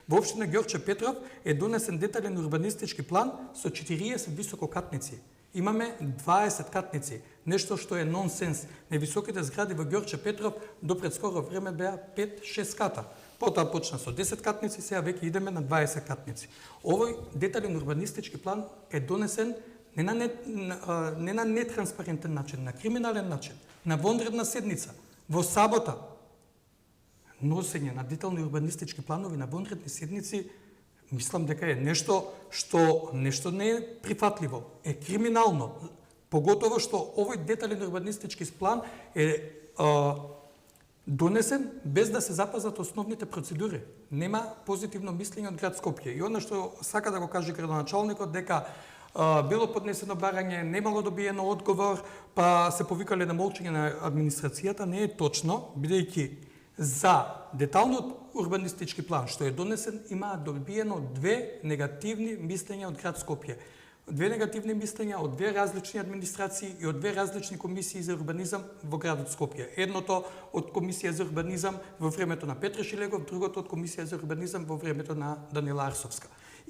Во општина Ѓорче Петров е донесен детален урбанистички план со 40 висококатници. Имаме 20 катници, нешто што е нонсенс. Невисоките згради во Ѓорче Петров до пред скоро време беа 5-6 ката. Потоа почна со 10 катници, сега веќе идеме на 20 катници. Овој детален урбанистички план е донесен не на нетранспарентен начин, на криминален начин, на вонредна седница, во сабота. Носење на детални урбанистички планови на вонредни седници, мислам дека е нешто што не е прифатливо, е криминално. Поготово што овој детален урбанистички план е донесен без да се запазат основните процедури. Нема позитивно мислење од град Скопје. И она што сака да го каже градоначалникот дека било поднесено барање, немало добиено одговор, па се повикале на молчење на администрацијата, не е точно, бидејќи за деталниот урбанистички план што е донесен има добиено 2 негативни мислења од град Скопје. 2 негативни мислења од 2 различни администрации и од 2 различни комисии за урбанизам во градот Скопје. Едното од комисија за урбанизам во времето на Петре Шилегов, другото од комисија за урбанизам во времето на Данила Арсовска.